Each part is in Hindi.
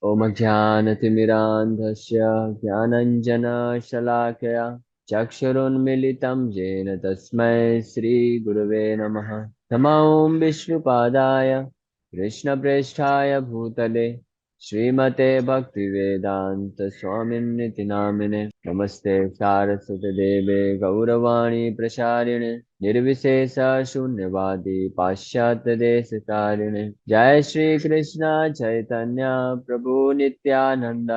ओम ज्ञानतिमिरान्धस्य ज्ञानञ्जनशलाकया चक्षुरुन्मिलितं येन तस्मै श्रीगुरवे नमः। नमो विष्णुपादाय कृष्णप्रेष्ठाय भूतले श्रीमते भक्तिवेदांत स्वामिन्निति नामिने। नमस्ते सारस्वती देवे गौरवाणी प्रसारिणे निर्विशेष शून्यवादी पाश्चात्य देश तारिणे। जय श्री कृष्ण चैतन्य प्रभु नित्यानंद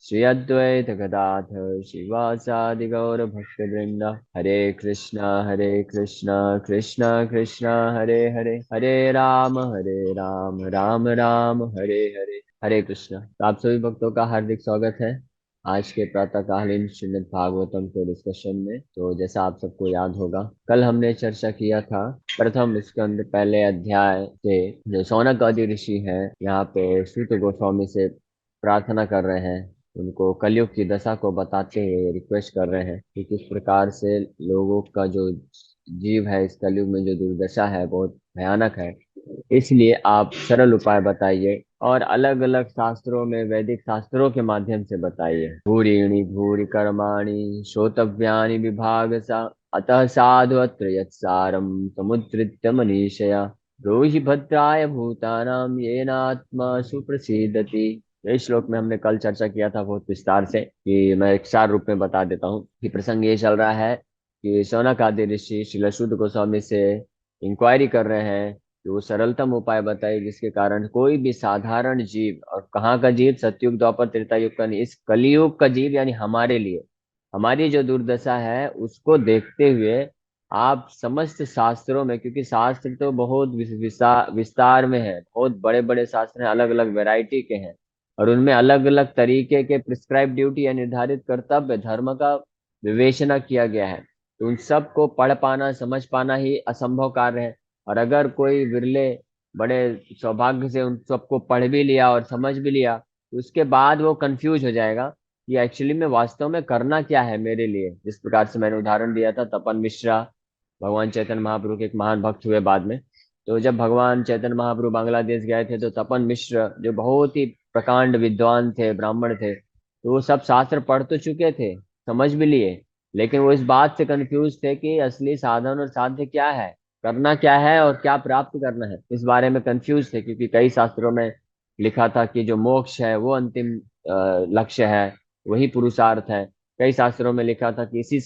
श्री अद्वैत गदाधर शिवासादि गौर भक्त वृंद। हरे कृष्णा कृष्णा कृष्णा हरे हरे, हरे राम राम राम हरे हरे। हरे कृष्णा। तो आप सभी भक्तों का हार्दिक स्वागत है आज के प्रातःकालीन श्रीमद् भागवतम के डिस्कशन में। तो जैसा आप सबको याद होगा, कल हमने चर्चा किया था प्रथम स्कंद पहले अध्याय से। जो शौनक आदि ऋषि है यहाँ पे सूत गोस्वामी से प्रार्थना कर रहे हैं, उनको कलयुग की दशा को बताते हुए रिक्वेस्ट कर रहे हैं कि किस प्रकार से लोगों का जो जीव है इस कलयुग में जो दुर्दशा है बहुत भयानक है। इसलिए आप सरल उपाय बताइए और अलग अलग शास्त्रों में वैदिक शास्त्रों के माध्यम से बताइए। भूरिणी भूरि कर्माणि श्रोतव्यानि विभाग सा अतः साधु अत्र यत्सारम समुद्धृत्य मनीषया ब्रूहि भद्राय भूतानाम येनात्मा सुप्रसीदति। इस श्लोक में हमने कल चर्चा किया था बहुत विस्तार से, कि मैं एक सार रूप में बता देता हूँ कि प्रसंग ये चल रहा है कि शौनक आदि ऋषि श्रील शुद्ध गोस्वामी से इंक्वायरी कर रहे हैं कि वो सरलतम उपाय बताए जिसके कारण कोई भी साधारण जीव, और कहाँ का जीव, सतयुग द्वापर त्रेता युग का नहीं, इस कलयुग का जीव यानी हमारे लिए हमारी जो दुर्दशा है उसको देखते हुए आप समस्त शास्त्रों में, क्योंकि शास्त्र तो बहुत विस्तार में है, बहुत बड़े बड़े शास्त्र हैं, अलग अलग वैरायटी के हैं, और उनमें अलग अलग तरीके के प्रिस्क्राइब ड्यूटी या निर्धारित कर्तव्य धर्म का विवेचना किया गया है। तो उन सब को पढ़ पाना समझ पाना ही असंभव कार्य है। और अगर कोई विरले बड़े सौभाग्य से उन सबको पढ़ भी लिया और समझ भी लिया, तो उसके बाद वो कंफ्यूज हो जाएगा कि एक्चुअली में वास्तव में करना क्या है मेरे लिए। जिस प्रकार से मैंने उदाहरण दिया था, तपन मिश्रा भगवान चैतन्य महाप्रभु के एक महान भक्त हुए बाद में। तो जब भगवान चैतन्य महाप्रभु बांग्लादेश गए थे तो तपन मिश्र जो बहुत ही प्रकांड विद्वान थे, ब्राह्मण थे, तो वो सब शास्त्र पढ़ तो चुके थे, समझ भी लिए, लेकिन वो इस बात से कंफ्यूज थे कि असली साधन और साध्य क्या है, करना क्या है और क्या प्राप्त करना है, इस बारे में कंफ्यूज थे। क्योंकि कई शास्त्रों में लिखा था कि जो मोक्ष है वो अंतिम लक्ष्य है, वही पुरुषार्थ है। कई शास्त्रों में लिखा था कि इसी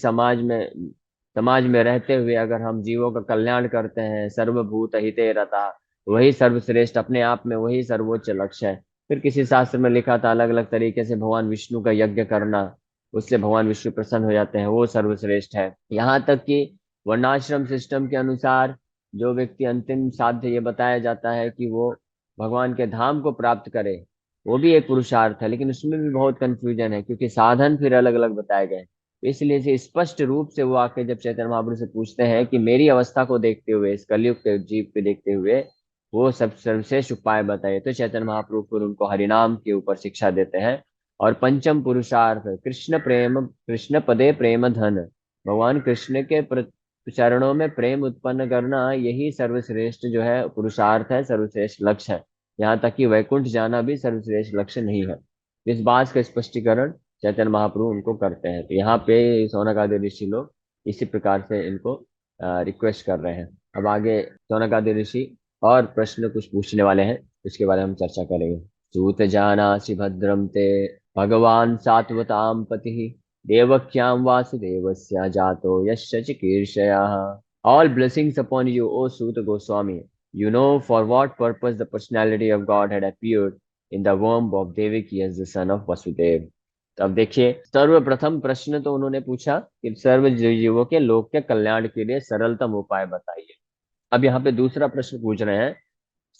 समाज में रहते हुए अगर हम जीवों का कल्याण करते हैं, सर्वभूत हिते रता, वही सर्वश्रेष्ठ, अपने आप में वही सर्वोच्च लक्ष्य है। फिर किसी शास्त्र में लिखा था अलग अलग तरीके से भगवान विष्णु का यज्ञ करना, उससे भगवान विष्णु प्रसन्न हो जाते हैं, वो सर्वश्रेष्ठ है। यहाँ तक कि वर्णाश्रम सिस्टम के अनुसार जो व्यक्ति अंतिम साध्य ये बताया जाता है कि वो भगवान के धाम को प्राप्त करे, वो भी एक पुरुषार्थ है, लेकिन उसमें भी बहुत कंफ्यूजन है क्योंकि साधन फिर अलग अलग बताए गए हैं। इसलिए से स्पष्ट रूप से वो आके जब चैतन्य महाप्रभु से पूछते हैं कि मेरी अवस्था को देखते हुए, इस कलयुग के जीव को देखते हुए वो सब सर्वश्रेष्ठ उपाय बताइए, तो चैतन्य महाप्रभु फिर उनको हरिनाम के ऊपर शिक्षा देते हैं। और पंचम पुरुषार्थ कृष्ण प्रेम, कृष्ण पदे प्रेम धन, भगवान कृष्ण के चरणों में प्रेम उत्पन्न करना, यही सर्वश्रेष्ठ जो है पुरुषार्थ है, सर्वश्रेष्ठ लक्ष्य है। यहाँ तक कि वैकुंठ जाना भी सर्वश्रेष्ठ लक्ष्य नहीं है। इस बात का स्पष्टीकरण चैतन्य महाप्रभु उनको करते हैं। तो यहाँ पे शौनक आदि ऋषि लोग इसी प्रकार से इनको रिक्वेस्ट कर रहे हैं। अब आगे शौनक आदि ऋषि और प्रश्न कुछ पूछने वाले हैं, उसके बारे में हम चर्चा करेंगे। सूत जानासि भद्रम ते भगवान सात्वताम पति देवक्यां वासुदेवस्य जातो यस्य चिकीर्षयः। All blessings upon you, O Suta Goswami. You know for what purpose the personality of God had appeared in the womb of Devaki as the son of Vasudev. तो अब देखिए, सर्वप्रथम प्रश्न तो उन्होंने पूछा कि सर्व जीवों के लोक के कल्याण के लिए सरलतम उपाय बताइए। अब यहाँ पे दूसरा प्रश्न पूछ रहे हैं,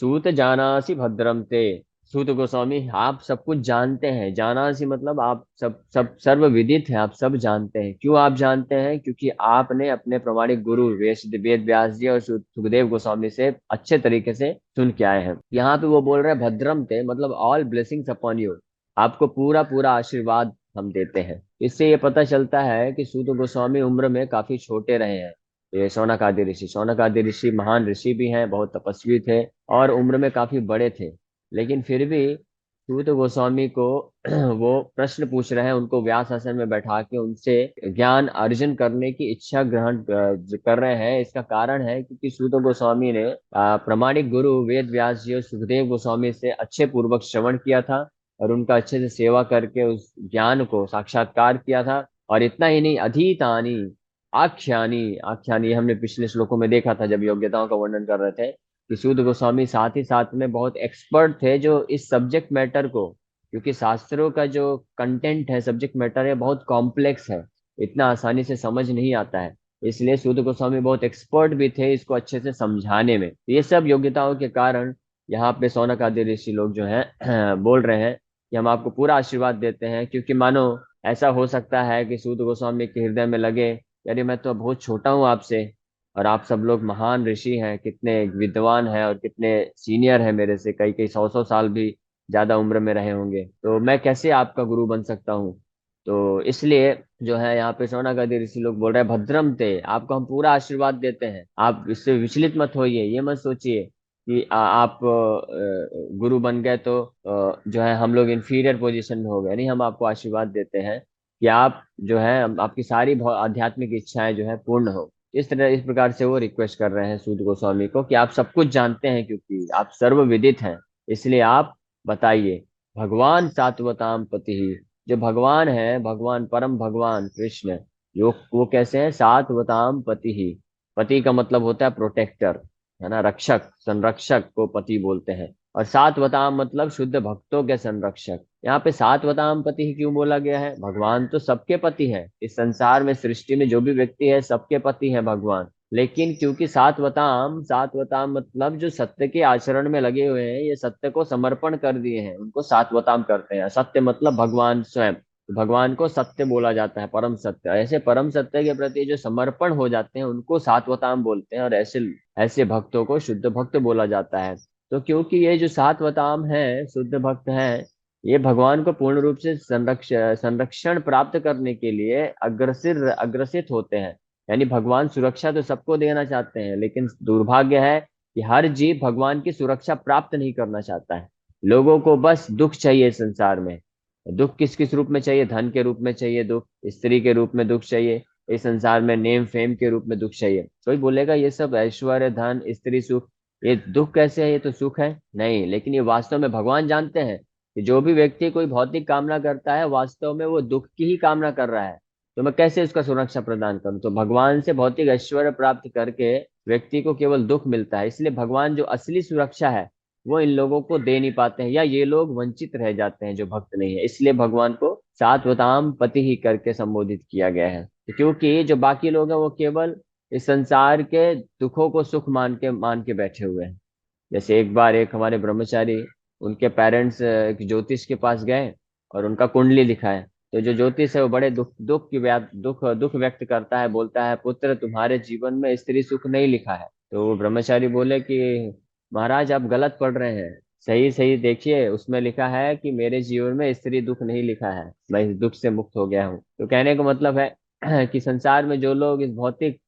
सूत जानासी भद्रम ते। सूत गोस्वामी, आप सब कुछ जानते हैं, जानासी मतलब आप सब सब सर्व विदित है, आप सब जानते हैं। क्यों आप जानते हैं? क्योंकि आपने अपने प्रामाणिक गुरु वेद व्यास जी और सुखदेव गोस्वामी से अच्छे तरीके से सुन के आए हैं। यहाँ पे वो बोल रहे हैं भद्रम ते मतलब ऑल ब्लेसिंग्स अपॉन यू, आपको पूरा पूरा आशीर्वाद हम देते हैं। इससे ये पता चलता है कि सूत गोस्वामी उम्र में काफी छोटे रहे हैं। ये शौनक आदि ऋषि महान ऋषि भी हैं, बहुत तपस्वी थे और उम्र में काफी बड़े थे, लेकिन फिर भी सूत गोस्वामी को वो प्रश्न पूछ रहे हैं, उनको व्यास आसन में बैठा के उनसे ज्ञान अर्जन करने की इच्छा ग्रहण कर रहे हैं। इसका कारण है क्योंकि सूत गोस्वामी ने प्रामाणिक गुरु वेद व्यास जी और सुखदेव गोस्वामी से अच्छे पूर्वक श्रवण किया था और उनका अच्छे से सेवा करके उस ज्ञान को साक्षात्कार किया था। और इतना ही नहीं, अधीतानी आख्यानी आख्यानी हमने पिछले श्लोकों में देखा था जब योग्यताओं का वर्णन कर रहे थे कि सूत गोस्वामी साथ ही साथ में बहुत एक्सपर्ट थे जो इस सब्जेक्ट मैटर को, क्योंकि शास्त्रों का जो कंटेंट है, सब्जेक्ट मैटर है, बहुत कॉम्प्लेक्स है, इतना आसानी से समझ नहीं आता है। इसलिए सूत गोस्वामी बहुत एक्सपर्ट भी थे इसको अच्छे से समझाने में। ये सब योग्यताओं के कारण यहाँ पे सौनक आदि ऋषि लोग जो हैं बोल रहे हैं कि हम आपको पूरा आशीर्वाद देते हैं। क्योंकि मानो ऐसा हो सकता है कि सूत गोस्वामी के हृदय में लगे, यानी मैं तो बहुत छोटा हूँ आपसे, और आप सब लोग महान ऋषि हैं, कितने विद्वान हैं और कितने सीनियर हैं मेरे से, कई कई सौ सौ साल भी ज्यादा उम्र में रहे होंगे, तो मैं कैसे आपका गुरु बन सकता हूँ। तो इसलिए जो है यहाँ पे शौनकादि ऋषि लोग बोल रहे हैं, भद्रम ते, आपको हम पूरा आशीर्वाद देते हैं, आप इससे विचलित मत होइए, ये मत सोचिए कि आप गुरु बन गए तो जो है हम लोग इन्फीरियर पोजीशन में हो गए। नहीं, हम आपको आशीर्वाद देते हैं कि आप जो है आपकी सारी आध्यात्मिक इच्छाएं जो है पूर्ण हो। इस प्रकार से वो रिक्वेस्ट कर रहे हैं सूत गोस्वामी को कि आप सब कुछ जानते हैं, क्योंकि आप सर्व विदित हैं, इसलिए आप बताइए। भगवान सात्वताम पति ही, जो भगवान है, भगवान परम भगवान कृष्ण, यो वो कैसे हैं, सात्वताम पति ही। पति का मतलब होता है प्रोटेक्टर, है ना, रक्षक, संरक्षक को पति बोलते हैं। और सात्वताम मतलब शुद्ध भक्तों के संरक्षक। यहाँ पे सात्वताम पति ही क्यों बोला गया है? भगवान तो सबके पति है, इस संसार में सृष्टि में जो भी व्यक्ति है सबके पति है भगवान। लेकिन क्योंकि सात्वताम, सात्वताम मतलब जो सत्य के आचरण में लगे हुए हैं, ये सत्य को समर्पण कर दिए हैं, उनको सात्वताम करते हैं। सत्य मतलब भगवान स्वयं, तो भगवान को सत्य बोला जाता है, परम सत्य। ऐसे परम सत्य के प्रति जो समर्पण हो जाते हैं उनको सात्वताम बोलते हैं, और ऐसे ऐसे भक्तों को शुद्ध भक्त बोला जाता है। तो क्योंकि ये जो सात्वताम है, शुद्ध भक्त हैं, ये भगवान को पूर्ण रूप से संरक्षण प्राप्त करने के लिए अग्रसित अग्रसित होते हैं। यानी भगवान सुरक्षा तो सबको देना चाहते हैं, लेकिन दुर्भाग्य है कि हर जीव भगवान की सुरक्षा प्राप्त नहीं करना चाहता है। लोगों को बस दुख चाहिए संसार में। दुख किस किस रूप में चाहिए? धन के रूप में चाहिए दुख, स्त्री के रूप में दुख चाहिए, इस संसार में नेम फेम के रूप में दुख चाहिए। कोई बोलेगा ये सब ऐश्वर्य, धन, स्त्री, सुख, ये दुख कैसे है, ये तो सुख है? नहीं, लेकिन ये वास्तव में भगवान जानते हैं कि जो भी व्यक्ति कोई भौतिक कामना करता है वास्तव में वो दुख की ही कामना कर रहा है। तो मैं कैसे उसका सुरक्षा प्रदान करूं? तो भगवान से भौतिक ऐश्वर्य प्राप्त करके व्यक्ति को केवल दुख मिलता है। इसलिए भगवान जो असली सुरक्षा है वो इन लोगों को दे नहीं पाते हैं, या ये लोग वंचित रह जाते हैं जो भक्त नहीं है। इसलिए भगवान को सात्वताम पति ही करके संबोधित किया गया है। क्योंकि जो बाकी लोग हैं वो केवल इस संसार के दुखों को सुख मान के बैठे हुए हैं। जैसे एक बार एक हमारे ब्रह्मचारी, उनके पेरेंट्स एक ज्योतिष के पास गए और उनका कुंडली दिखाए। तो जो ज्योतिष है वो बड़े दुख व्यक्त करता है, बोलता है, पुत्र तुम्हारे जीवन में स्त्री सुख नहीं लिखा है। तो वो ब्रह्मचारी बोले कि महाराज आप गलत पढ़ रहे हैं, सही सही देखिए, उसमें लिखा है कि मेरे जीवन में स्त्री दुख नहीं लिखा है, मैं इस दुख से मुक्त हो गया हूँ। तो कहने का मतलब है कि संसार में जो लोग इस भौतिक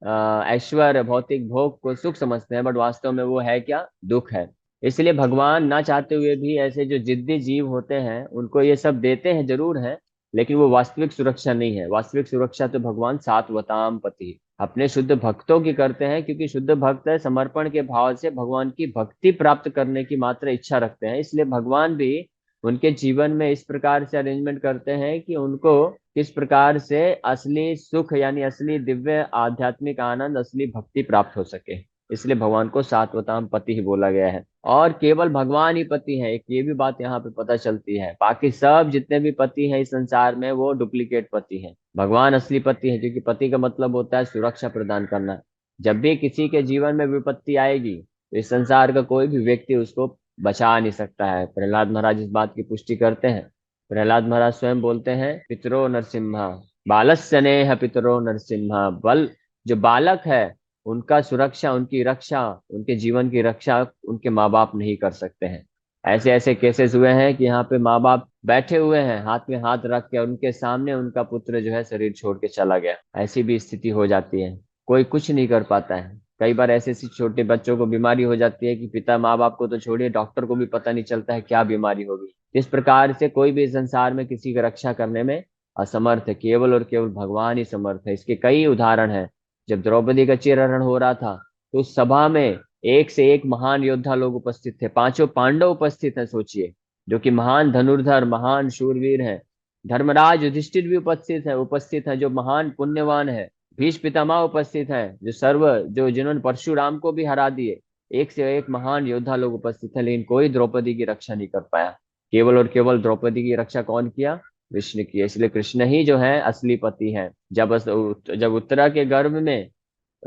ऐश्वर्य, भौतिक भोग को सुख समझते हैं, बट वास्तव में वो है क्या? दुख है। इसलिए भगवान ना चाहते हुए भी ऐसे जो जिद्दी जीव होते हैं उनको ये सब देते हैं जरूर है, लेकिन वो वास्तविक सुरक्षा नहीं है। वास्तविक सुरक्षा तो भगवान सात्वताम पति अपने शुद्ध भक्तों की करते हैं, क्योंकि शुद्ध भक्त समर्पण के भाव से भगवान की भक्ति प्राप्त करने की मात्र इच्छा रखते हैं। इसलिए भगवान भी उनके जीवन में इस प्रकार से अरेंजमेंट करते हैं कि उनको किस प्रकार से असली सुख यानी असली दिव्य आध्यात्मिक आनंद, असली भक्ति प्राप्त हो सके। इसलिए भगवान को सात्वताम पति ही बोला गया है। और केवल भगवान ही पति है, एक ये भी बात यहाँ पे पता चलती है। बाकी सब जितने भी पति हैं इस संसार में वो डुप्लीकेट पति हैं, भगवान असली पति है। क्योंकि पति का मतलब होता है सुरक्षा प्रदान करना। जब भी किसी के जीवन में विपत्ति आएगी तो इस संसार का कोई भी व्यक्ति उसको बचा नहीं सकता है। प्रहलाद महाराज इस बात की पुष्टि करते हैं। प्रहलाद महाराज स्वयं बोलते हैं, पितरो नरसिम्हा बालस्य नेह पितरो नरसिम्हा, बल जो बालक है उनका सुरक्षा, उनकी रक्षा, उनके जीवन की रक्षा उनके माँ बाप नहीं कर सकते हैं। ऐसे ऐसे केसेस हुए हैं कि यहाँ पे माँ बाप बैठे हुए हैं हाथ में हाथ रख के, और उनके सामने उनका पुत्र जो है शरीर छोड़ के चला गया। ऐसी भी स्थिति हो जाती है, कोई कुछ नहीं कर पाता है। कई बार ऐसे ऐसे छोटे बच्चों को बीमारी हो जाती है कि पिता माँ बाप को तो छोड़िए, डॉक्टर को भी पता नहीं चलता है क्या बीमारी होगी। इस प्रकार से कोई भी संसार में किसी की रक्षा करने में असमर्थ है, केवल और केवल भगवान ही समर्थ है। इसके कई उदाहरण हैं। जब द्रौपदी का चीरहरण हो रहा था तो उस सभा में एक से एक महान योद्धा लोग उपस्थित थे, पांचों पांडव उपस्थित हैं, सोचिए, जो कि महान धनुर्धर महान शूरवीर हैं। धर्मराज युधिष्ठिर भी उपस्थित है जो महान पुण्यवान है। भीष्म पितामह उपस्थित हैं, जो जो जिन्होंने परशुराम को भी हरा दिए। एक से एक महान योद्धा लोग उपस्थित हैं, लेकिन कोई द्रौपदी की रक्षा नहीं कर पाया। केवल और केवल द्रौपदी की रक्षा कौन किया? कृष्ण की। इसलिए कृष्ण ही जो है असली पति है। जब उत्तरा के गर्भ में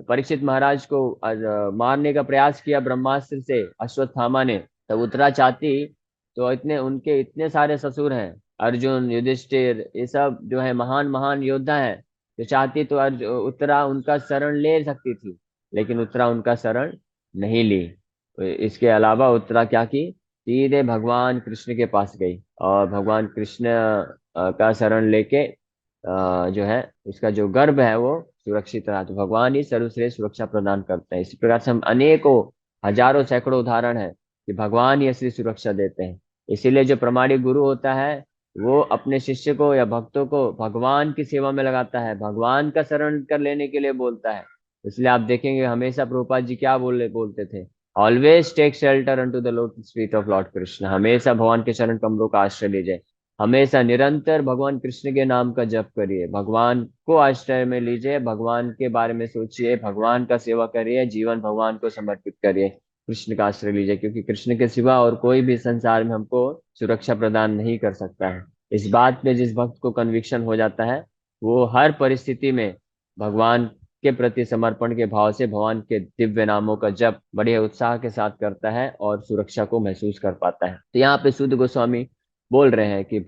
परीक्षित महाराज को मारने का प्रयास किया ब्रह्मास्त्र से अश्वत्थामा ने, तब उत्तरा चाहती तो इतने उनके इतने सारे ससुर हैं, अर्जुन युधिष्ठिर, ये सब जो है महान महान योद्धा हैं, तो चाहती तो उत्तरा उनका शरण ले सकती थी, लेकिन उत्तरा उनका शरण नहीं ली। तो इसके अलावा उत्तरा क्या की? सीधे भगवान कृष्ण के पास गई और भगवान कृष्ण का शरण लेके जो है उसका जो गर्भ है वो सुरक्षित रहा। तो भगवान ही सर्वश्रेष्ठ सुरक्षा प्रदान करते हैं। इसी प्रकार से हम अनेकों हजारों सैकड़ों उदाहरण है कि भगवान ही असली सुरक्षा देते हैं। इसीलिए जो प्रमाणिक गुरु होता है वो अपने शिष्य को या भक्तों को भगवान की सेवा में लगाता है, भगवान का शरण कर लेने के लिए बोलता है। इसलिए आप देखेंगे हमेशा प्रभुपाद जी क्या बोलते थे, always take shelter unto the lotus feet of lord Krishna. हमेशा भगवान के चरण कमलों का आश्रय लीजिए, हमेशा निरंतर भगवान कृष्ण के नाम का जप करिए, भगवान को आश्रय में लीजिए, भगवान के बारे में सोचिए, भगवान का सेवा करिए, जीवन भगवान को समर्पित करिए, कृष्ण का आश्रय लीजिए, क्योंकि कृष्ण के सिवा और कोई भी संसार में हमको सुरक्षा प्रदान नहीं कर सकता है। इस बात पे जिस भक्त को कन्विक्शन हो जाता है वो हर परिस्थिति में भगवान के प्रति समर्पण के भाव से भगवान के दिव्य नामों का जप बड़े उत्साह के साथ करता है और सुरक्षा को महसूस कर पाता है। तो यहाँ पे सूत गोस्वामी बोल रहे हैं कि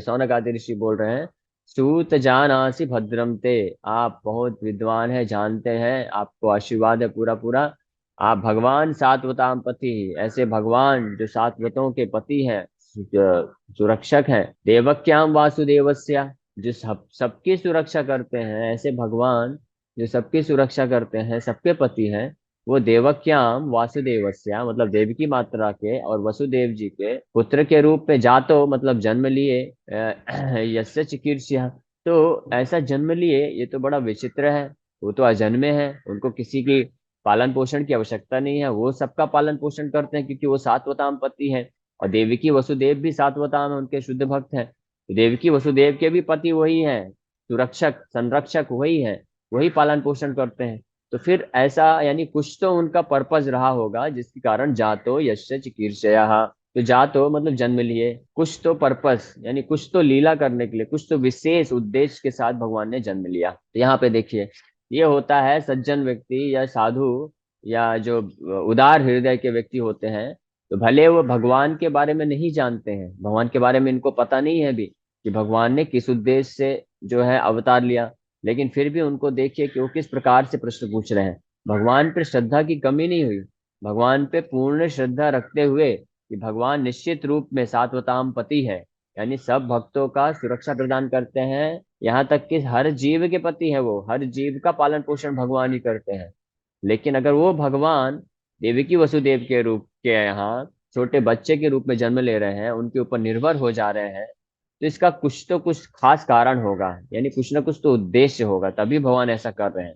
सौनक आदि ऋषि बोल रहे हैं, सूत जानासि भद्रम ते, आप बहुत विद्वान है, जानते हैं, आपको आशीर्वाद है पूरा पूरा। आप भगवान सात्वताम पति, ऐसे भगवान जो सात्वतों के पति हैं, सुरक्षक हैं, देवक्याम वासुदेवस्या, जो सबकी सुरक्षा करते हैं, ऐसे भगवान जो सबकी सुरक्षा करते हैं, सबके पति हैं, वो देवक्याम वासुदेवस्या मतलब देवकी मात्रा के और वसुदेव जी के पुत्र के रूप में जातो मतलब जन्म लिए, यस्य चिकीर्ष्या, तो ऐसा जन्म लिए, ये तो बड़ा विचित्र है। वो तो अजन्मे हैं, उनको किसी की पालन पोषण की आवश्यकता नहीं है, वो सबका पालन पोषण करते हैं क्योंकि वो सात्वताम पति है। और देवकी वसुदेव भी सात्वताम है, उनके शुद्ध भक्त हैं। तो देवकी वसुदेव के भी पति वही हैं, सुरक्षक संरक्षक वही है, वही पालन पोषण करते हैं। तो फिर ऐसा यानी कुछ तो उनका पर्पज रहा होगा जिसके कारण जातो यश्च चिकीर्षया, तो जातो मतलब जन्म लिए, कुछ तो पर्पस यानी कुछ तो लीला करने के लिए, कुछ तो विशेष उद्देश्य के साथ भगवान ने जन्म लिया। तो यहाँ पे देखिए ये होता है सज्जन व्यक्ति या साधु या जो उदार हृदय के व्यक्ति होते हैं, तो भले वो भगवान के बारे में नहीं जानते हैं, भगवान के बारे में इनको पता नहीं है भी कि भगवान ने किस उद्देश्य से जो है अवतार लिया, लेकिन फिर भी उनको देखिए कि वो किस प्रकार से प्रश्न पूछ रहे हैं। भगवान पर श्रद्धा की कमी नहीं हुई, भगवान पे पूर्ण श्रद्धा रखते हुए कि भगवान निश्चित रूप में सात्वताम पति है, यानी सब भक्तों का सुरक्षा प्रदान करते हैं, यहाँ तक कि हर जीव के पति है, वो हर जीव का पालन पोषण भगवान ही करते हैं। लेकिन अगर वो भगवान देवकी वसुदेव के रूप के यहाँ छोटे बच्चे के रूप में जन्म ले रहे हैं, उनके ऊपर निर्भर हो जा रहे हैं, तो इसका कुछ तो कुछ खास कारण होगा, यानी कुछ ना कुछ तो उद्देश्य होगा, तभी भगवान ऐसा कर रहे हैं।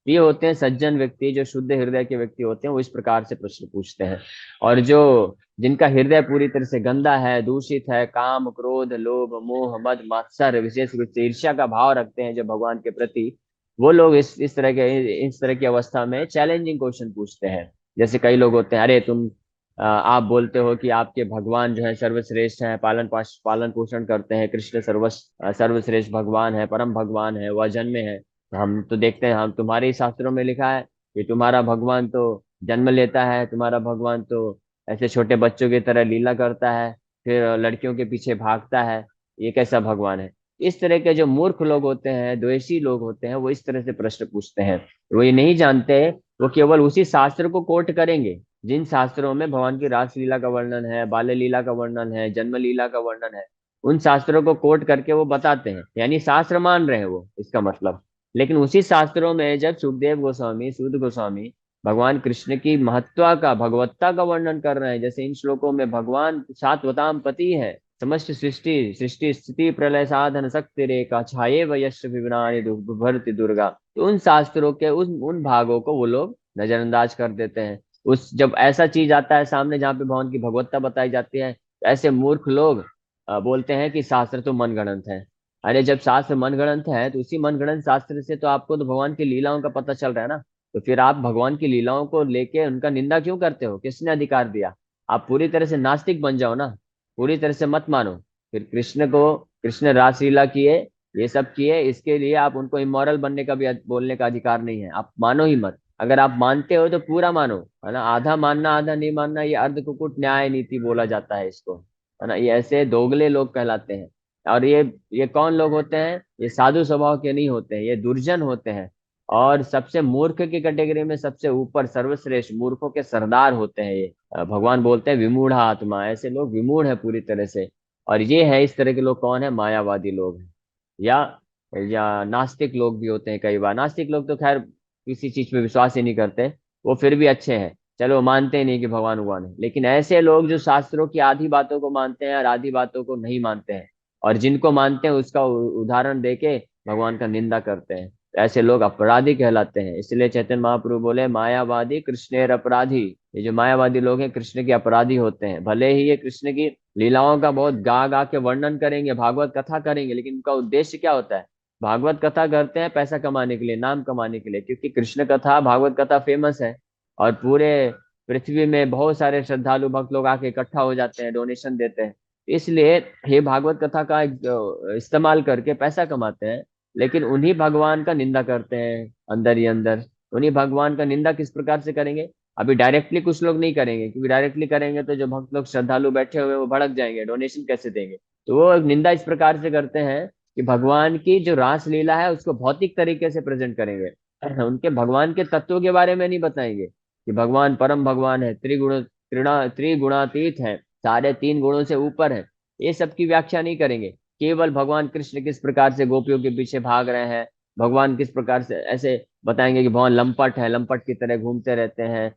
ये होते हैं सज्जन व्यक्ति, जो शुद्ध हृदय के व्यक्ति होते हैं, वो इस प्रकार से प्रश्न पूछते हैं। और जो जिनका हृदय पूरी तरह से गंदा है, दूषित है, काम क्रोध लोभ मोह मद मात्सर्य विशेष रूप से ईर्ष्या का भाव रखते हैं जो भगवान के प्रति, वो लोग इस तरह की अवस्था में चैलेंजिंग क्वेश्चन पूछते हैं। जैसे कई लोग होते हैं, अरे तुम आप बोलते हो कि आपके भगवान जो है सर्वश्रेष्ठ हैं, पालन पोषण करते हैं, कृष्ण सर्वश्रेष्ठ भगवान है, परम भगवान है, वह जन्मे है। हम तो देखते हैं, हम तुम्हारे ही शास्त्रों में लिखा है कि तुम्हारा भगवान तो जन्म लेता है, तुम्हारा भगवान तो ऐसे छोटे बच्चों की तरह लीला करता है, फिर लड़कियों के पीछे भागता है, ये कैसा भगवान है? इस तरह के जो मूर्ख लोग होते हैं, द्वेषी लोग होते हैं, वो इस तरह से प्रश्न पूछते हैं। वो ये नहीं जानते, वो केवल उसी शास्त्र को कोट करेंगे जिन शास्त्रों में भगवान की रासलीला का वर्णन है, बाल्य लीला का वर्णन है, जन्म लीला का वर्णन है, उन शास्त्रों को कोट करके वो बताते हैं, यानी शास्त्र मान रहे हैं वो, इसका मतलब। लेकिन उसी शास्त्रों में जब सुखदेव गोस्वामी, सूत गोस्वामी भगवान कृष्ण की महत्ता का, भगवत्ता का वर्णन कर रहे हैं, जैसे इन श्लोकों में भगवान सात्वताम पति है, समस्त सृष्टि सृष्टि स्थिति प्रलय साधन शक्ति रेखा छाये वयश विघ्नानि भरति दुर्गा, तो उन शास्त्रों के उन भागों को वो लोग नजरअंदाज कर देते हैं। उस जब ऐसा चीज आता है सामने जहाँ पे भगवान की भगवत्ता बताई जाती है, तो ऐसे मूर्ख लोग बोलते हैं कि शास्त्र तो मनगढ़ंत है। अरे जब शास्त्र मनगढ़ंत है तो उसी मनगढ़ंत शास्त्र से तो आपको तो भगवान की लीलाओं का पता चल रहा है ना। तो फिर आप भगवान की लीलाओं को लेके उनका निंदा क्यों करते हो? किसने अधिकार दिया? आप पूरी तरह से नास्तिक बन जाओ ना, पूरी तरह से मत मानो। फिर कृष्ण रासलीला किए, ये सब किए, इसके लिए आप उनको इमोरल बनने का भी बोलने का अधिकार नहीं है। आप मानो ही मत। अगर आप मानते हो तो पूरा मानो, है ना। आधा मानना आधा नहीं मानना, ये अर्ध कुकुट न्याय नीति बोला जाता है इसको, है ना। ये ऐसे दोगले लोग कहलाते हैं। और ये कौन लोग होते हैं? ये साधु स्वभाव के नहीं होते हैं, ये दुर्जन होते हैं। और सबसे मूर्ख की कैटेगरी में सबसे ऊपर सर्वश्रेष्ठ मूर्खों के सरदार होते हैं ये। भगवान बोलते हैं विमूढ़ आत्मा, ऐसे लोग विमूढ़ है पूरी तरह से। और ये है, इस तरह के लोग कौन है? मायावादी लोग हैं, या नास्तिक लोग भी होते हैं। कई बार नास्तिक लोग तो खैर किसी चीज पे विश्वास ही नहीं करते, वो फिर भी अच्छे हैं, चलो मानते ही नहीं कि भगवान भगवान है। लेकिन ऐसे लोग जो शास्त्रों की आधी बातों को मानते हैं और आधी बातों को नहीं मानते हैं, और जिनको मानते हैं उसका उदाहरण देके भगवान का निंदा करते हैं, तो ऐसे लोग अपराधी कहलाते हैं। इसलिए चैतन्य महाप्रभु बोले मायावादी कृष्णेर अपराधी। ये जो मायावादी लोग हैं कृष्ण के अपराधी होते हैं। भले ही ये कृष्ण की लीलाओं का बहुत गा गा के वर्णन करेंगे, भागवत कथा करेंगे, लेकिन उनका उद्देश्य क्या होता है? भागवत कथा करते हैं पैसा कमाने के लिए, नाम कमाने के लिए, क्योंकि कृष्ण कथा, भागवत कथा फेमस है। और पूरे पृथ्वी में बहुत सारे श्रद्धालु भक्त लोग आके इकट्ठा हो जाते हैं, डोनेशन देते हैं। इसलिए ये भागवत कथा का इस्तेमाल करके पैसा कमाते हैं। लेकिन उन्हीं भगवान का निंदा करते हैं अंदर ही अंदर। उन्हीं भगवान का निंदा किस प्रकार से करेंगे? अभी डायरेक्टली कुछ लोग नहीं करेंगे, क्योंकि डायरेक्टली करेंगे तो जो भक्त लोग श्रद्धालु बैठे हुए हैं वो भड़क जाएंगे, डोनेशन कैसे देंगे। तो वो एक निंदा इस प्रकार से करते हैं कि भगवान की जो रास लीला है उसको भौतिक तरीके से प्रेजेंट करेंगे, उनके भगवान के तत्वों के बारे में नहीं बताएंगे कि भगवान परम भगवान है, त्रिगुणातीत है, सारे तीन गुणों से ऊपर है। ये सब की व्याख्या नहीं करेंगे। केवल भगवान कृष्ण किस प्रकार से गोपियों के पीछे भाग रहे हैं, भगवान किस प्रकार से ऐसे बताएंगे कि भगवान लंपट है, लंपट की तरह घूमते रहते हैं,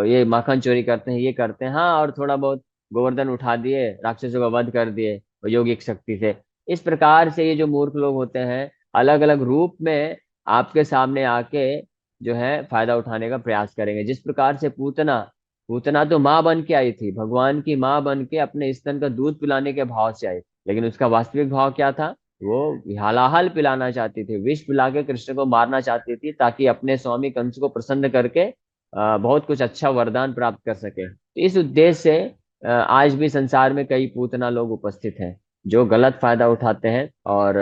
ये माखन चोरी करते हैं, ये करते हैं, हाँ, और थोड़ा बहुत गोवर्धन उठा दिए, राक्षसों का वध कर दिए योगिक शक्ति से। इस प्रकार से ये जो मूर्ख लोग होते हैं अलग अलग रूप में आपके सामने आके जो है फायदा उठाने का प्रयास करेंगे। जिस प्रकार से पूतना पूतना तो माँ बन के आई थी, भगवान की माँ बन के अपने स्तन का दूध पिलाने के भाव से आई, लेकिन उसका वास्तविक भाव क्या था? वो हलाहल पिलाना चाहती थी, विष पिला के कृष्ण को मारना चाहती थी, ताकि अपने स्वामी कंस को प्रसन्न करके बहुत कुछ अच्छा वरदान प्राप्त कर सके। तो इस उद्देश्य से आज भी संसार में कई पूतना लोग उपस्थित हैं जो गलत फायदा उठाते हैं और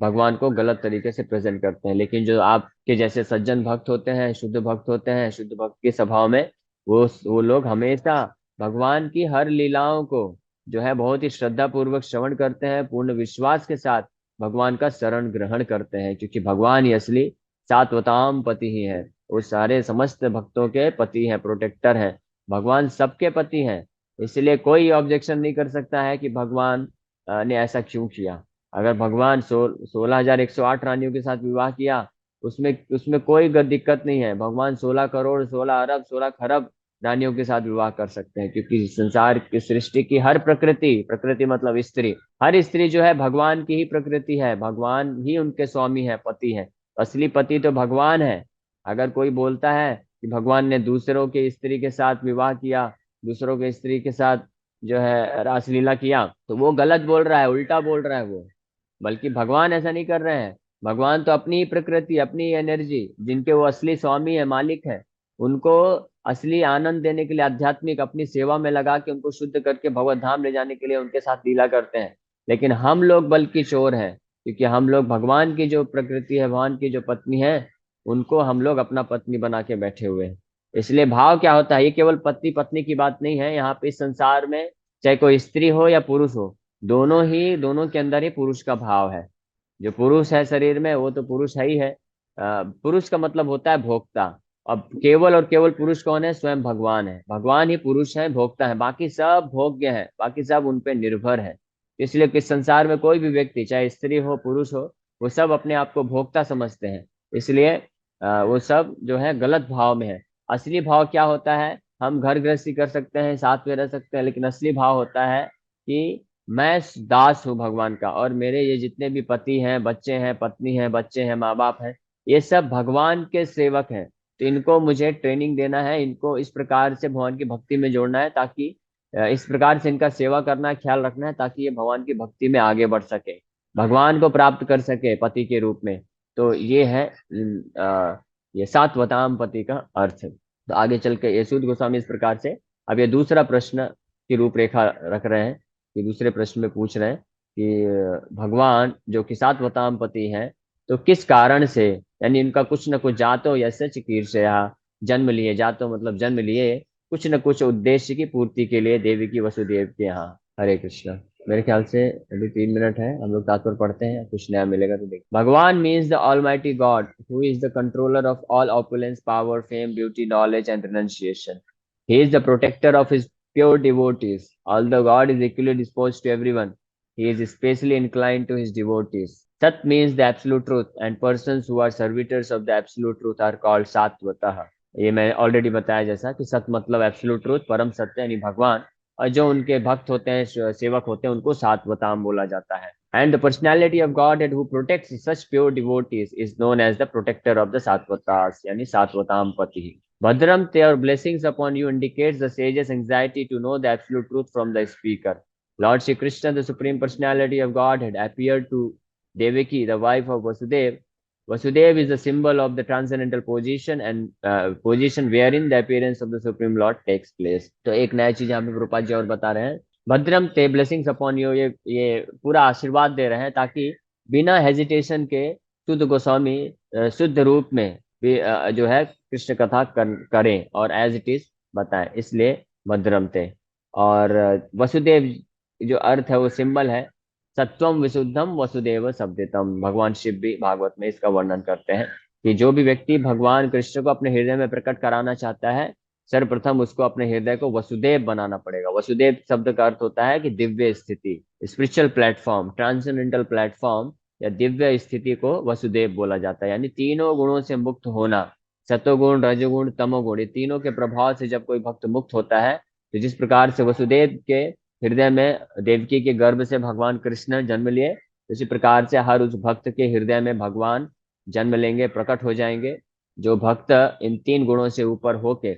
भगवान को गलत तरीके से प्रेजेंट करते हैं। लेकिन जो आपके जैसे सज्जन भक्त होते हैं, शुद्ध भक्त होते हैं, शुद्ध भक्त के स्वभाव में वो लोग हमेशा भगवान की हर लीलाओं को जो है बहुत ही श्रद्धा पूर्वक श्रवण करते हैं, पूर्ण विश्वास के साथ भगवान का शरण ग्रहण करते हैं, क्योंकि भगवान ही असली सात्वताम पति ही है। वो सारे समस्त भक्तों के पति हैं, प्रोटेक्टर हैं। भगवान सबके पति हैं। इसलिए कोई ऑब्जेक्शन नहीं कर सकता है कि भगवान ने ऐसा क्यों किया। अगर भगवान 16,108 रानियों के साथ विवाह किया, उसमें उसमें कोई दिक्कत नहीं है। भगवान 16 करोड़ 16 अरब 16 खरब रानियों के साथ विवाह कर सकते हैं, क्योंकि संसार की सृष्टि की हर प्रकृति, प्रकृति मतलब स्त्री, हर स्त्री जो है भगवान की ही प्रकृति है, भगवान ही उनके स्वामी है, पति है। असली पति तो भगवान है। अगर कोई बोलता है कि भगवान ने दूसरों के स्त्री के साथ विवाह किया, दूसरों के स्त्री के साथ जो है रासलीला किया, तो वो गलत बोल रहा है, उल्टा बोल रहा है वो। बल्कि भगवान ऐसा नहीं कर रहे हैं। भगवान तो अपनी ही प्रकृति, अपनी एनर्जी, जिनके वो असली स्वामी है, मालिक है, उनको असली आनंद देने के लिए आध्यात्मिक अपनी सेवा में लगा के उनको शुद्ध करके भगवत धाम ले जाने के लिए उनके साथ लीला करते हैं। लेकिन हम लोग बल्कि चोर हैं, क्योंकि हम लोग भगवान की जो प्रकृति है, भगवान की जो पत्नी है, उनको हम लोग अपना पत्नी बना के बैठे हुए हैं। इसलिए भाव क्या होता है? ये केवल पति पत्नी की बात नहीं है। यहाँ पे इस संसार में चाहे कोई स्त्री हो या पुरुष हो, दोनों के अंदर ही पुरुष का भाव है। जो पुरुष है शरीर में वो तो पुरुष है ही है। पुरुष का मतलब होता है भोक्ता। अब केवल और केवल पुरुष कौन है? स्वयं भगवान है। भगवान ही पुरुष है, भोक्ता है, बाकी सब भोग्य है, बाकी सब उन पे निर्भर है। इसलिए कि संसार में कोई भी व्यक्ति चाहे स्त्री हो पुरुष हो, वो सब अपने आप को भोक्ता समझते हैं, इसलिए वो सब जो है गलत भाव में है। असली भाव क्या होता है? हम घर गृहस्थी कर सकते हैं, साथ में रह सकते हैं, लेकिन असली भाव होता है कि मैं दास हूँ भगवान का, और मेरे ये जितने भी पति हैं, बच्चे हैं, पत्नी हैं, बच्चे हैं, माँ बाप हैं, ये सब भगवान के सेवक हैं। तो इनको मुझे ट्रेनिंग देना है, इनको इस प्रकार से भगवान की भक्ति में जोड़ना है, ताकि इस प्रकार से इनका सेवा करना है, ख्याल रखना है, ताकि ये भगवान की भक्ति में आगे बढ़ सके, भगवान को प्राप्त कर सके पति के रूप में। तो ये है ये सात्वताम पति का अर्थ। तो आगे चल के ये सूत गोस्वामी इस प्रकार से अब ये दूसरा प्रश्न की रूपरेखा रख रहे हैं, कि दूसरे प्रश्न में पूछ रहे हैं कि भगवान जो कि सात्वताम पति हैं, तो किस कारण से, यानी इनका कुछ न कुछ जातो या सच कीर्षया, जन्म लिए, जातो मतलब जन्म लिए कुछ न कुछ उद्देश्य की पूर्ति के लिए देवी की वसुदेव के यहाँ। हरे कृष्णा। मेरे ख्याल से अभी 3 मिनट है, हम लोग तात्पर्य पढ़ते हैं, कुछ नया मिलेगा तो देख। Bhagavan means the almighty God who is the controller of all opulence, power, fame, beauty, knowledge and renunciation. He is the protector of his pure devotees. Although God is equally disposed to everyone, he is especially inclined to his devotees. Sat means the absolute truth, and persons who are servitors of the absolute truth are called Satvatah. ये मैं ऑलरेडी बताया जैसा कि सत मतलब एब्सोल्यूट ट्रूथ, परम सत्य यानी भगवान, और जो उनके भक्त होते हैं, सेवक होते हैं, उनको सात्वताम बोला जाता है। And the personality of God who protects such pure devotees is known as the protector of the सात्वतास, यानी सात्वताम पति। Bhadram, their blessings upon you indicates the sage's anxiety to know the absolute truth from the speaker. Lord Shri Krishna, the Supreme Personality of Godhead, appeared to Devaki, the wife of Vasudev. Vasudev is the symbol of the transcendental position and position wherein the appearance of the Supreme Lord takes place. तो एक नया चीज यहाँ पे प्रभुपाद जी और बता रहे हैं, भद्रम ते ब्लेसिंग्स अपॉन यू, ये पूरा आशीर्वाद दे रहे हैं, ताकि बिना हेजिटेशन के शुद्ध गोस्वामी शुद्ध रूप में जो है कृष्ण कथा करें और एज इट इज बताएं, इसलिए भद्रम थे। और वसुदेव जो अर्थ है वो सिंबल है, सत्वम विशुद्धम वसुदेव शब्दितम। भगवान शिव भी भागवत में इसका वर्णन करते हैं कि जो भी व्यक्ति भगवान कृष्ण को अपने हृदय में प्रकट कराना चाहता है, सर्वप्रथम उसको अपने हृदय को वसुदेव बनाना पड़ेगा। वसुदेव शब्द का अर्थ होता है कि दिव्य स्थिति, स्पिरिचुअल प्लेटफॉर्म, ट्रांसेंडेंटल प्लेटफॉर्म या दिव्य स्थिति को वसुदेव बोला जाता है, यानी तीनों गुणों से मुक्त होना, सतोगुण, रजोगुण, तमोगुण, ये तीनों के प्रभाव से जब कोई भक्त मुक्त होता है, तो जिस प्रकार से वसुदेव के हृदय में देवकी के गर्भ से भगवान कृष्ण जन्म लिए, उसी प्रकार से हर उस भक्त के हृदय में भगवान जन्म लेंगे, प्रकट हो जाएंगे। जो भक्त इन तीन गुणों से ऊपर होके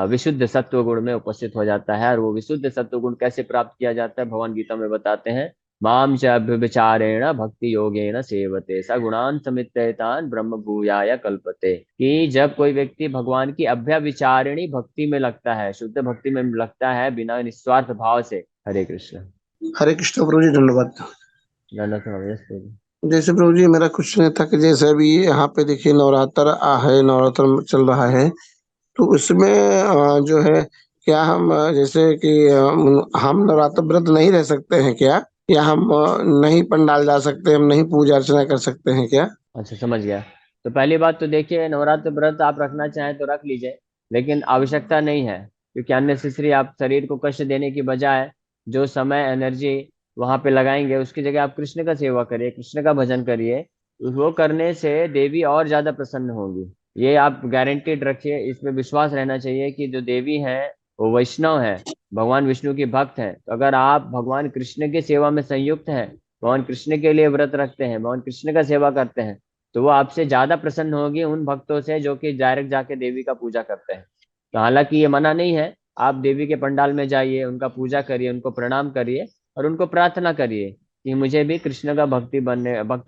विशुद्ध सत्व गुण में उपस्थित हो जाता है, और वो विशुद्ध सत्व गुण कैसे प्राप्त किया जाता है, भगवान गीता में बताते हैं, माम च अभ्यभिचारेण भक्ति योगेन सेवते स गुणान समित्यतान ब्रह्म भूयाय कल्पते। कि जब कोई व्यक्ति भगवान की अभ्यविचारिणी भक्ति में लगता है, शुद्ध भक्ति में लगता है, बिना निस्वार्थ भाव से। हरे कृष्ण। हरे कृष्ण प्रभु जी, धन्यवाद। जैसे प्रभु जी मेरा क्वेश्चन था कि जैसे अभी यहाँ पे देखिए नवरात्र है, नवरात्र चल रहा है, तो उसमें जो है क्या हम जैसे कि हम नवरात्र व्रत नहीं रह सकते हैं क्या, या हम नहीं पंडाल जा सकते, हम नहीं पूजा अर्चना कर सकते हैं क्या? अच्छा, समझ गया। तो पहली बात तो देखिए, नवरात्र व्रत आप रखना चाहें तो रख लीजिए, लेकिन आवश्यकता नहीं है, क्योंकि अननेसेसरी आप शरीर को कष्ट देने की बजाय जो समय एनर्जी वहां पे लगाएंगे, उसकी जगह आप कृष्ण का सेवा करिए, कृष्ण का भजन करिए। वो करने से देवी और ज्यादा प्रसन्न होंगी, ये आप गारंटीड रखिए, इसमें विश्वास रहना चाहिए कि जो देवी है वो वैष्णव है, भगवान विष्णु की भक्त है। तो अगर आप भगवान कृष्ण की सेवा में संयुक्त हैं, भगवान कृष्ण के लिए व्रत रखते हैं, भगवान कृष्ण का सेवा करते हैं, तो वो आपसे ज्यादा प्रसन्न होगी उन भक्तों से जो कि डायरेक्ट जाके देवी का पूजा करते हैं। तो हालांकि ये मना नहीं है, आप देवी के पंडाल में जाइए, उनका पूजा करिए, उनको प्रणाम करिए, और उनको प्रार्थना करिए कि मुझे भी कृष्ण का भक्त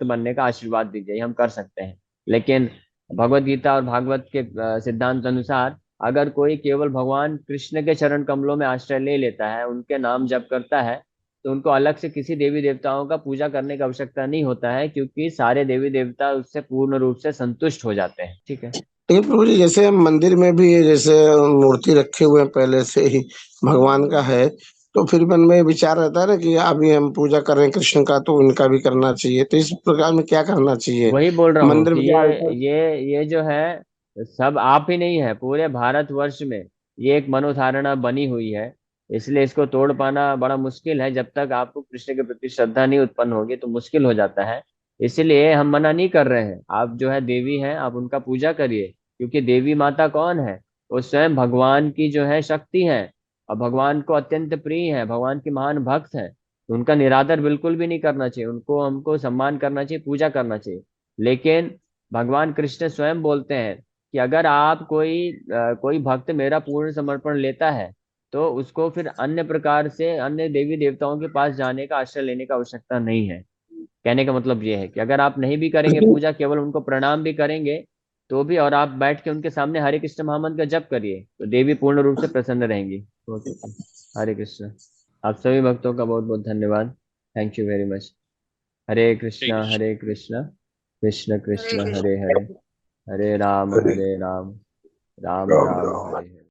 बनने का आशीर्वाद दीजिए, हम कर सकते हैं। लेकिन भगवत गीता और भागवत के सिद्धांत अनुसार, अगर कोई केवल भगवान कृष्ण के चरण कमलों में आश्रय ले लेता है, उनके नाम जप करता है, तो उनको अलग से किसी देवी देवताओं का पूजा करने की आवश्यकता नहीं होता है, क्योंकि सारे देवी देवता उससे पूर्ण रूप से संतुष्ट हो जाते हैं। ठीक है। नहीं प्रभु जी, जैसे हम मंदिर में भी जैसे मूर्ति रखे हुए हैं पहले से ही भगवान का है, तो फिर मन में विचार रहता है ना कि अभी हम पूजा कर रहे हैं कृष्ण का, तो उनका भी करना चाहिए, तो इस प्रकार में क्या करना चाहिए? वही बोल रहा हूँ मंदिर कि में क्या? ये जो है, सब आप ही नहीं है, पूरे भारतवर्ष में ये एक मनोधारणा बनी हुई है, इसलिए इसको तोड़ पाना बड़ा मुश्किल है। जब तक आपको कृष्ण के प्रति श्रद्धा नहीं उत्पन्न होगी तो मुश्किल हो जाता है। इसलिए हम मना नहीं कर रहे हैं, आप जो है देवी हैं, आप उनका पूजा करिए, क्योंकि देवी माता कौन है? वो स्वयं भगवान की जो है शक्ति है, और भगवान को अत्यंत प्रिय है, भगवान की महान भक्त है। तो उनका निरादर बिल्कुल भी नहीं करना चाहिए, उनको हमको सम्मान करना चाहिए, पूजा करना चाहिए। लेकिन भगवान कृष्ण स्वयं बोलते हैं कि अगर आप कोई भक्त मेरा पूर्ण समर्पण लेता है, तो उसको फिर अन्य प्रकार से अन्य देवी देवताओं के पास जाने का, आश्रय लेने का आवश्यकता नहीं है। कहने का मतलब ये है कि अगर आप नहीं भी करेंगे लेकिन पूजा, केवल उनको प्रणाम भी करेंगे तो भी, और आप बैठ के उनके सामने हरे कृष्ण महामंत्र का जप करिए, तो देवी पूर्ण रूप से प्रसन्न रहेंगी। ओके। हरे कृष्ण। आप सभी भक्तों का बहुत बहुत धन्यवाद। Thank you very much. Hare जय कृष्णा कृष्ण। हरे कृष्णा, कृष्ण हरे कृष्ण कृष्ण। हरे हरे, हरे राम हरे हरे राम, राम राम राम राम। हरे हरे।